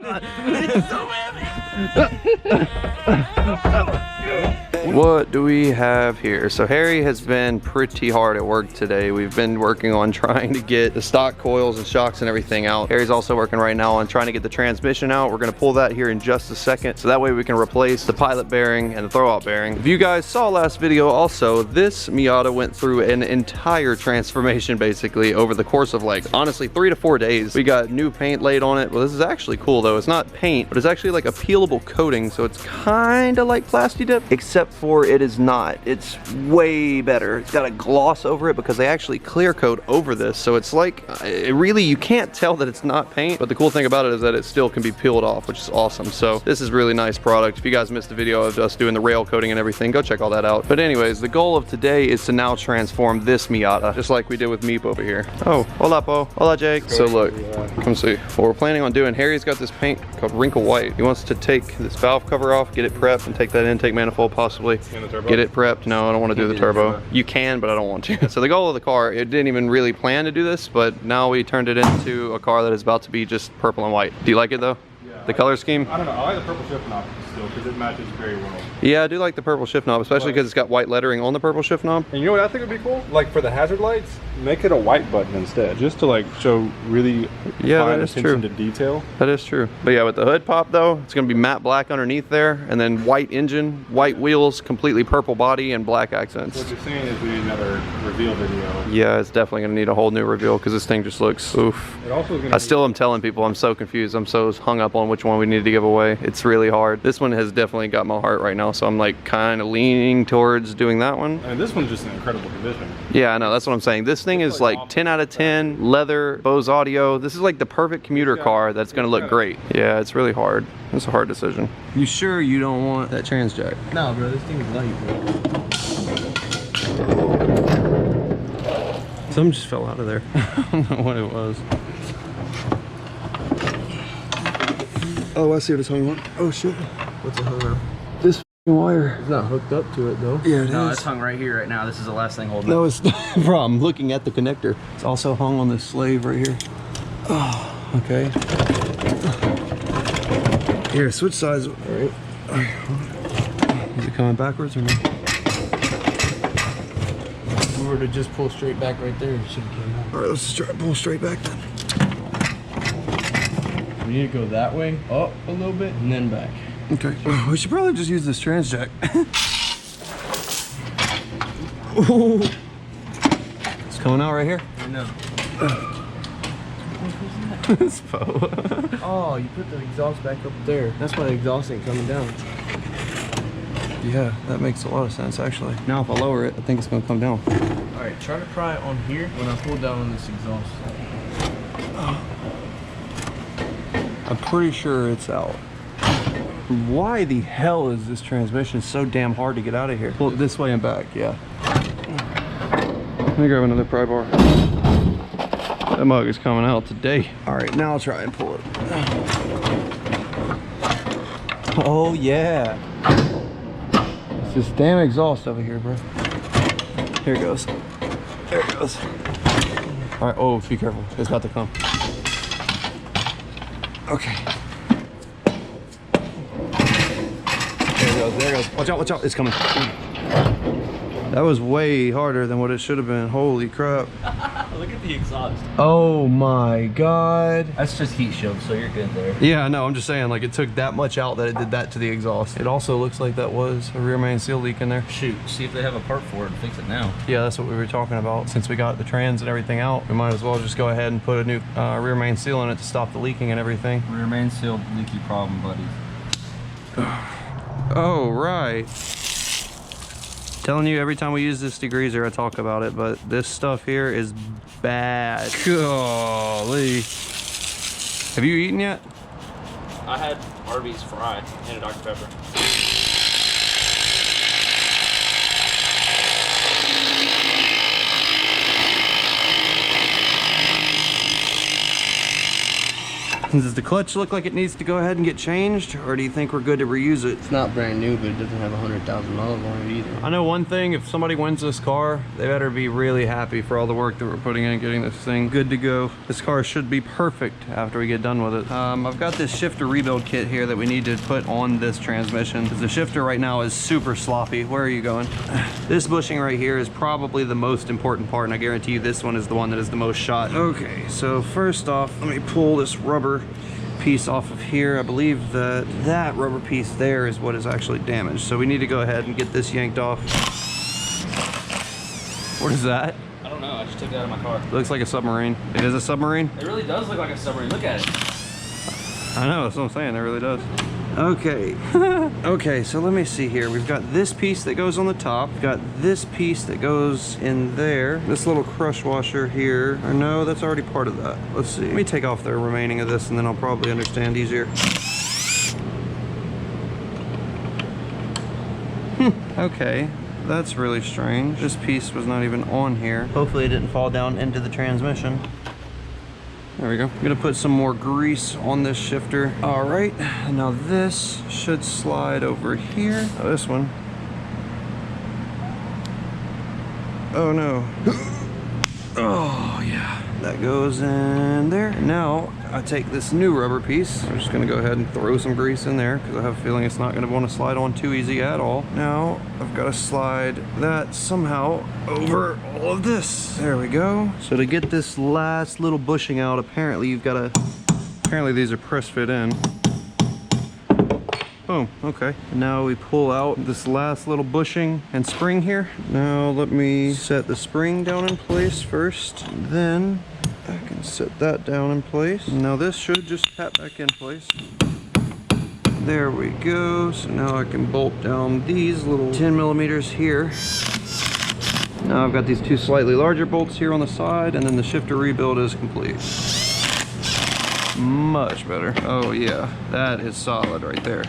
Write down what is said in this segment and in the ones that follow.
It's so What do we have here? So Harry has been pretty hard at work today. We've been working on trying to get the stock coils and shocks and everything out. Harry's also working right now on trying to get the transmission out. We're gonna pull that here in just a second, so that way we can replace the pilot bearing and the throwout bearing. If you guys saw last video also, this Miata went through an entire transformation basically over the course of like, honestly, 3 to 4 days. We got new paint laid on it. Well, this is actually cool though. It's not paint, but it's actually like a peelable coating, so it's kind of like Plasti Dip, except for it is not. It's way better. It's got a gloss over it because they actually clear coat over this, so it's like, it really, you can't tell that it's not paint, but the cool thing about it is that it still can be peeled off, which is awesome. So this is really nice product. If you guys missed the video of us doing the rail coating and everything, go check all that out. But anyways, the goal of today is to now transform this Miata, just like we did with Meep over here. Oh, hola Po, hola Jake. So look, come see. What we're planning on doing, Harry's got this paint called Wrinkle White. He wants to take this valve cover off, get it prepped, and take that intake manifold possibly. Get it prepped. No, I don't want to do the turbo. You can, but I don't want to. So the goal of the car, it didn't even really plan to do this, but now we turned it into a car that is about to be just purple and white. Do you like it though? Yeah. The color scheme? I don't know. I like the purple shift knob still because it matches very well. Yeah, I do like the purple shift knob, especially because it's got white lettering on the purple shift knob. And you know what I think would be cool? Like for the hazard lights, make it a white button instead, just to like show really fine attention to detail. That is true. But yeah, with the hood pop though, it's gonna be matte black underneath there, and then white engine, white wheels, completely purple body, and black accents. What you're saying is we need another reveal video. Yeah, it's definitely gonna need a whole new reveal because this thing just looks oof. It also is gonna I still am telling people I'm so confused. I'm so hung up on which one we need to give away. It's really hard. This one has definitely got my heart right now, so I'm like kind of leaning towards doing that one. And this one's just in incredible condition. Yeah, I know, that's what I'm saying. This thing is like 10 out of 10, leather, Bose audio. This is like the perfect commuter car that's gonna look great. Yeah, it's really hard. It's a hard decision. You sure you don't want that trans jack? No, bro, this thing is light, bro. Something just fell out of there. I don't know what it was. Oh, I see what it's hung on. Oh shit. What's it hung on? This wire. It's not hooked up to it though. Yeah, it no, is. it's hung right here right now. This is the last thing holding No, up. it's not. Bro, I'm looking at the connector. It's also hung on this slave right here. Oh, okay. Here, switch sides. All right. Is it coming backwards or no? If we were to just pull straight back right there, it should have came out. All right, let's just try to pull straight back then. We need to go that way, up a little bit, and then back. Okay. We should probably just use this trans jack. It's coming out right here. I know. It's Poe. Oh, you put the exhaust back up there. That's why the exhaust ain't coming down. Yeah, that makes a lot of sense actually. Now if I lower it, I think it's gonna come down. All right, try to pry it on here when I pull down on this exhaust. I'm pretty sure it's out. Why the hell is this transmission so damn hard to get out of here? Pull it this way and back, yeah. Let me grab another pry bar. That mug is coming out today. All right, now I'll try and pull it. Oh yeah. It's this damn exhaust over here, bro. Here it goes. There it goes. All right, oh, be careful. It's about to come. Okay. There it goes, there it goes. Watch out, it's coming. That was way harder than what it should have been. Holy crap. Look at the exhaust. Oh my God. That's just heat shield, so you're good there. Yeah, I know, I'm just saying, like, it took that much out that it did that to the exhaust. It also looks like that was a rear main seal leak in there. Shoot, see if they have a part for it and fix it now. Yeah, that's what we were talking about. Since we got the trans and everything out, we might as well just go ahead and put a new rear main seal in it to stop the leaking and everything. Rear main seal leaky problem, buddies. Oh, right. Telling you, every time we use this degreaser, I talk about it, but this stuff here is bad. Golly. Have you eaten yet? I had Arby's fry and a Dr. Pepper. Does the clutch look like it needs to go ahead and get changed, or do you think we're good to reuse it? It's not brand new, but it doesn't have 100,000 miles on it either. I know one thing, if somebody wins this car, they better be really happy for all the work that we're putting in getting this thing good to go. This car should be perfect after we get done with it. I've got this shifter rebuild kit here that we need to put on this transmission, because the shifter right now is super sloppy. Where are you going? This bushing right here is probably the most important part, and I guarantee you this one is the one that is the most shot. Okay, so first off, let me pull this rubber piece off of here. I believe that rubber piece there is what is actually damaged, so we need to go ahead and get this yanked off. What is that? I don't know, I just took it out of my car. It looks like a submarine. It is a submarine? It really does look like a submarine, look at it. I know, that's what I'm saying, it really does. Okay. Okay, so let me see here. We've got this piece that goes on the top. We've got this piece that goes in there. This little crush washer here. Or no, that's already part of that. Let's see. Let me take off the remaining of this and then I'll probably understand easier. Okay. That's really strange. This piece was not even on here. Hopefully it didn't fall down into the transmission. There we go. I'm gonna put some more grease on this shifter. All right, now this should slide over here. Oh, this one. Oh no. Oh yeah, that goes in there. And now I take this new rubber piece. I'm just gonna go ahead and throw some grease in there because I have a feeling it's not gonna want to slide on too easy at all. Now I've got to slide that somehow over all of this. There we go. So to get this last little bushing out, apparently you've got to, apparently these are press fit in. Boom, okay. And now we pull out this last little bushing and spring here. Now let me set the spring down in place first, and then I can set that down in place. Now this should just tap back in place. There we go. So now I can bolt down these little 10 millimeters here. Now I've got these two slightly larger bolts here on the side, and then the shifter rebuild is complete. Much better. Oh yeah, that is solid right there.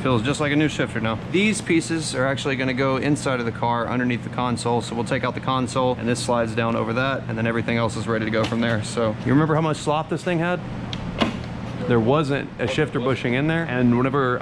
Feels just like a new shifter now. These pieces are actually going to go inside of the car underneath the console, so we'll take out the console and this slides down over that, and then everything else is ready to go from there. So you remember how much slop this thing had? There wasn't a shifter bushing in there, and whenever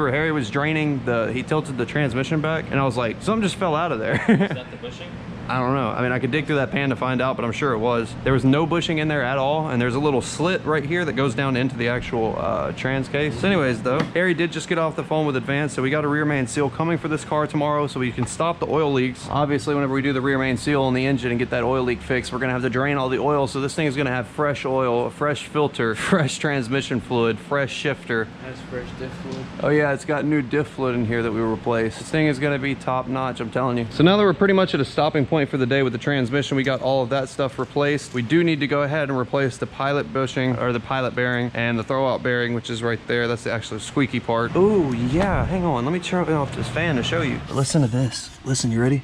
Harry was draining he tilted the transmission back, and I was like, something just fell out of there. Is that the bushing? I don't know. I mean, I could dig through that pan to find out, but I'm sure it was. There was no bushing in there at all, and there's a little slit right here that goes down into the actual trans case. So anyways, though, Harry did just get off the phone with Advance, so we got a rear main seal coming for this car tomorrow so we can stop the oil leaks. Obviously, whenever we do the rear main seal on the engine and get that oil leak fixed, we're gonna have to drain all the oil, so this thing is gonna have fresh oil, a fresh filter, fresh transmission fluid, fresh shifter. That's fresh diff fluid. Oh yeah, it's got new diff fluid in here that we replaced. This thing is gonna be top notch, I'm telling you. So now that we're pretty much at a stopping point for the day with the transmission, we got all of that stuff replaced. We do need to go ahead and replace the pilot bushing, or the pilot bearing, and the throwout bearing, which is right there. That's the actual squeaky part. Oh yeah, hang on, let me turn off this fan to show you. Listen to this. Listen, you ready?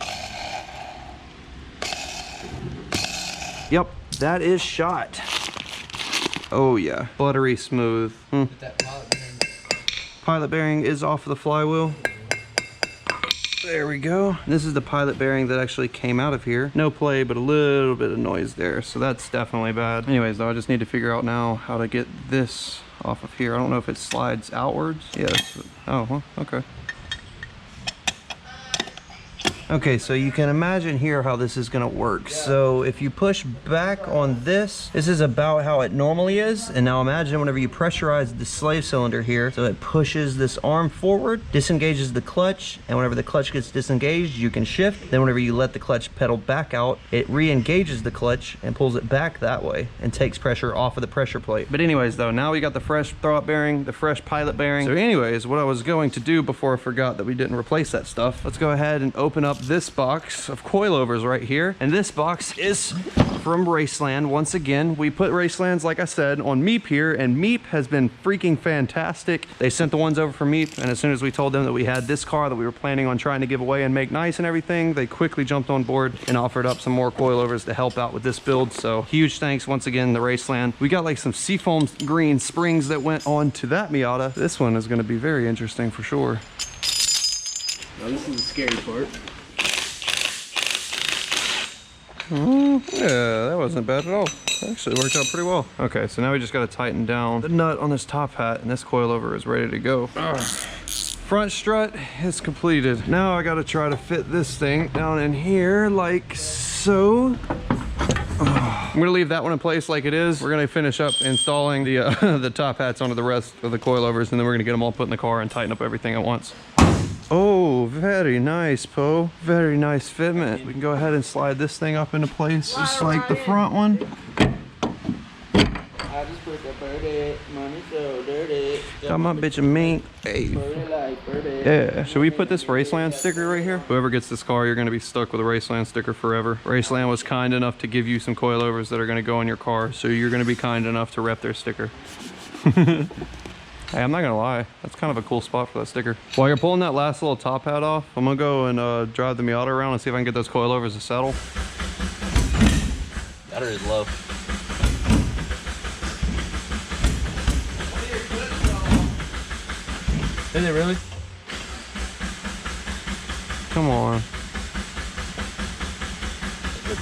Yep, that is shot. Oh yeah, buttery smooth. With that Pilot bearing is off of the flywheel. There we go. This is the pilot bearing that actually came out of here. No play, but a little bit of noise there. So that's definitely bad. Anyways, though, I just need to figure out now how to get this off of here. I don't know if it slides outwards. Yes. Oh, well, okay. Okay, so you can imagine here how this is gonna work. So if you push back on this, this is about how it normally is. And now imagine whenever you pressurize the slave cylinder here, so it pushes this arm forward, disengages the clutch, and whenever the clutch gets disengaged, you can shift. Then whenever you let the clutch pedal back out, it re-engages the clutch and pulls it back that way and takes pressure off of the pressure plate. But anyways, though, now we got the fresh throwout bearing, the fresh pilot bearing. So anyways, what I was going to do before I forgot that we didn't replace that stuff, let's go ahead and open up this box of coilovers right here. And this box is from Raceland. Once again, we put Racelands, like I said, on Meep here, and Meep has been freaking fantastic. They sent the ones over from Meep, and as soon as we told them that we had this car that we were planning on trying to give away and make nice and everything, they quickly jumped on board and offered up some more coilovers to help out with this build. So huge thanks once again to Raceland. We got like some seafoam green springs that went on to that Miata. This one is going to be very interesting for sure. Now this is the scary part. Yeah, that wasn't bad at all. Actually worked out pretty well. Okay, so now we just got to tighten down the nut on this top hat, and this coilover is ready to go. Front strut is completed. Now I got to try to fit this thing down in here like so. I'm gonna leave that one in place like it is. We're gonna finish up installing the the top hats onto the rest of the coilovers, and then we're gonna get them all put in the car and tighten up everything at once. Oh, very nice, Poe. Very nice fitment. We can go ahead and slide this thing up into place, just like the front one. I just put the birdie, money so dirty. Got my bitch a mink. Hey. Yeah. Should we put this Raceland sticker right here? Whoever gets this car, you're gonna be stuck with a Raceland sticker forever. Raceland was kind enough to give you some coilovers that are gonna go in your car, so you're gonna be kind enough to rep their sticker. Hey, I'm not gonna lie, that's kind of a cool spot for that sticker. While you're pulling that last little top hat off, I'm gonna go and drive the Miata around and see if I can get those coilovers to settle. Battery is low. Is it really? Come on.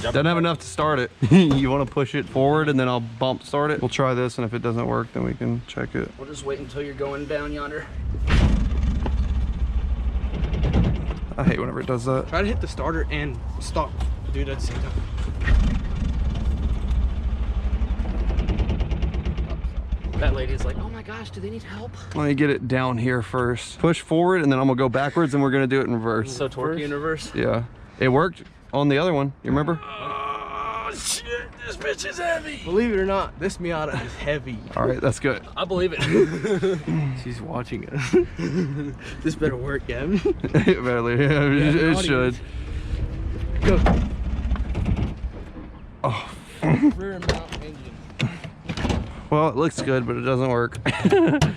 Doesn't have enough to start it. You want to push it forward and then I'll bump start it. We'll try this, and if it doesn't work, then we can check it. We'll just wait until you're going down yonder. I hate whenever it does that. Try to hit the starter and stop, dude, at the same time. That lady's like, oh my gosh, do they need help? Let me get it down here first. Push forward, and then I'm gonna go backwards, and we're gonna do it in reverse. So torquey in reverse? Yeah. It worked on the other one, you remember? Oh shit, this bitch is heavy. Believe it or not, this Miata is heavy. All right, that's good. I believe it. She's watching it. This better work, Gavin. It barely, yeah, it should. Go. Oh. Rear mount engine. Well, it looks good, but it doesn't work.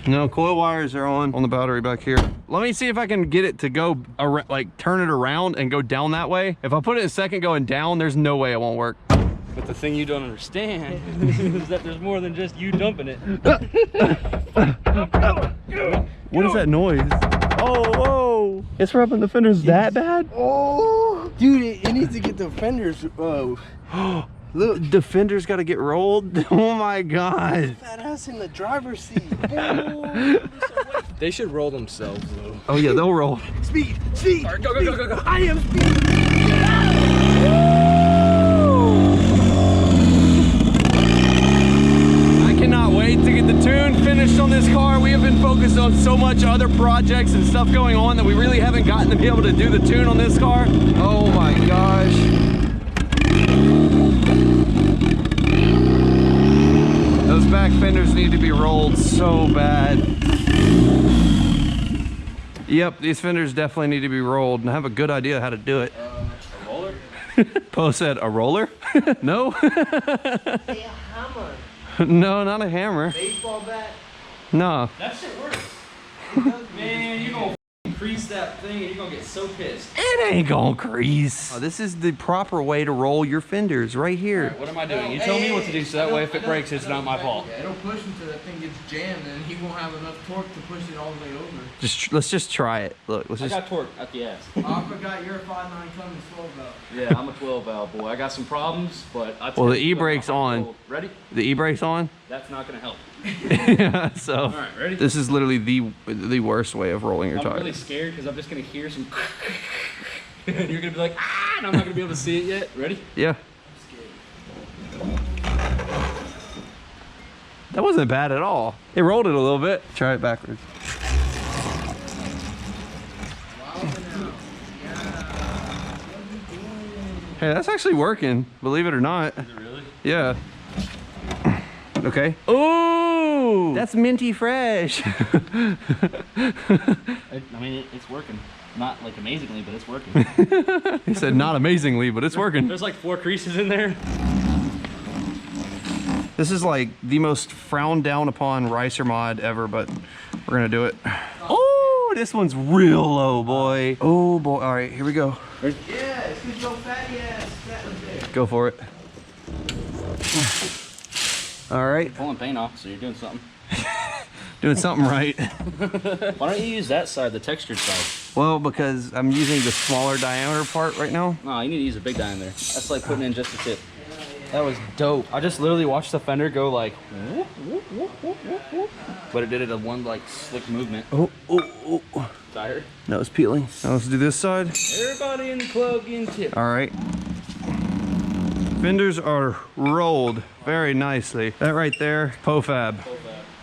No, coil wires are on the battery back here. Let me see if I can get it to go, like turn it around and go down that way. If I put it a second going down, there's no way it won't work. But the thing you don't understand is that there's more than just you dumping it. What is that noise? Oh, whoa. It's rubbing the fenders that bad? Oh, dude, it needs to get the fenders. Look, the fenders got to get rolled. Oh my God. That ass in the driver's seat. They should roll themselves though. Oh yeah, they'll roll. Speed, speed. All right, go, go, go, go, go. I am speed. I cannot wait to get the tune finished on this car. We have been focused on so much other projects and stuff going on that we really haven't gotten to be able to do the tune on this car. Oh my gosh. Those back fenders need to be rolled so bad. Yep, these fenders definitely need to be rolled, and I have a good idea how to do it. A roller? Poe said, a roller? No? Hey, a hammer. No, not a hammer. Baseball bat. No. That shit works. Man, you're gonna crease that thing and you're gonna get so pissed. It ain't gonna crease. Oh, this is the proper way to roll your fenders right here. All right, what am I doing? You tell me what to do so that way if it breaks, it's not my fault. Yeah, it'll push until that thing gets jammed, and he won't have enough torque to push it all the way over. Let's just try it. Look, let's I just. got torque at the ass. I forgot you're a 5.9 Cummins 12 valve. Yeah, I'm a 12 valve boy. I got some problems, but I Well, the e-brake's on. Ready? The e-brake's on. That's not gonna help. Yeah, so. All right, ready? This is literally the worst way of rolling your I'm tires. really scared because I'm just gonna hear some and you're gonna be like, ah, and I'm not gonna be able to see it yet. Ready? Yeah. That wasn't bad at all. It rolled it a little bit. Try it backwards. Hey, that's actually working, believe it or not. Is it really? Yeah. Okay. Oh, that's minty fresh. I mean, it's working. Not like amazingly, but it's working. He said not amazingly, but it's working. There's like 4 creases in there. This is like the most frowned down upon ricer mod ever, but we're gonna do it. Oh, this one's real low, boy. Oh boy, all right, here we go. Yeah, it's because your fatty ass sat up there. Go for it. All right. Pulling paint off, so you're doing something. Doing something right. Why don't you use that side, the textured side? Well, because I'm using the smaller diameter part right now. No, you need to use a big die in there. That's like putting in just a tip. That was dope. I just literally watched the fender go like whoop, whoop, whoop, whoop, whoop, whoop. But it did it in one like slick movement. Oh, oh, oh. Tired? No, it's peeling. Now let's do this side. Everybody in the club getting tipped. All right. Fenders are rolled very nicely. That right there, PoFab.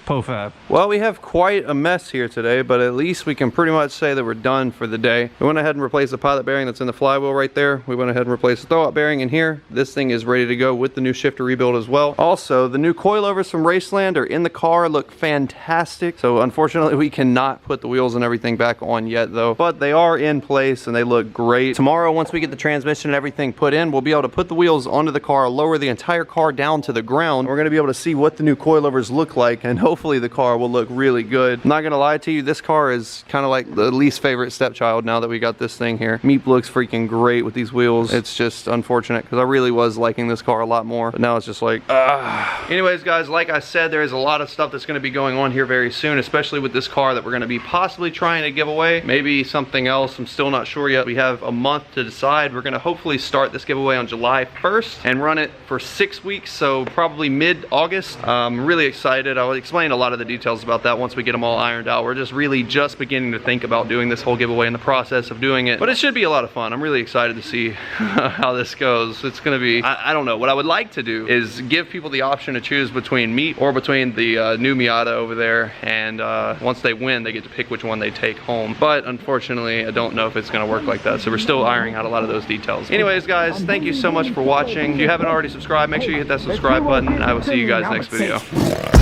PoFab. Well, we have quite a mess here today, but at least we can pretty much say that we're done for the day. We went ahead and replaced the pilot bearing that's in the flywheel right there. We went ahead and replaced the throwout bearing in here. This thing is ready to go with the new shifter rebuild as well. Also, the new coilovers from Raceland are in the car, look fantastic. So unfortunately, we cannot put the wheels and everything back on yet though, but they are in place and they look great. Tomorrow, once we get the transmission and everything put in, we'll be able to put the wheels onto the car, lower the entire car down to the ground. We're gonna be able to see what the new coilovers look like, and hopefully the car will look really good. I'm not gonna lie to you, this car is kind of like the least favorite stepchild now that we got this thing here. Meep looks freaking great with these wheels. It's just unfortunate because I really was liking this car a lot more, but now it's just like, Anyways, guys, like I said, there is a lot of stuff that's gonna be going on here very soon, especially with this car that we're gonna be possibly trying to give away. Maybe something else, I'm still not sure yet. We have a month to decide. We're gonna hopefully start this giveaway on July 1st and run it for 6 weeks, so probably mid-August. I'm really excited. I'll explain a lot of the details about that once we get them all ironed out. We're just really just beginning to think about doing this whole giveaway in the process of doing it, but it should be a lot of fun. I'm really excited to see how this goes. It's gonna be, I don't know, what I would like to do is give people the option to choose between me or between the new Miata over there, and once they win, they get to pick which one they take home. But unfortunately, I don't know if it's gonna work like that, so we're still ironing out a lot of those details. Anyways, guys, thank you so much for watching. If you haven't already subscribed, make sure you hit that subscribe button, and I will see you guys next video.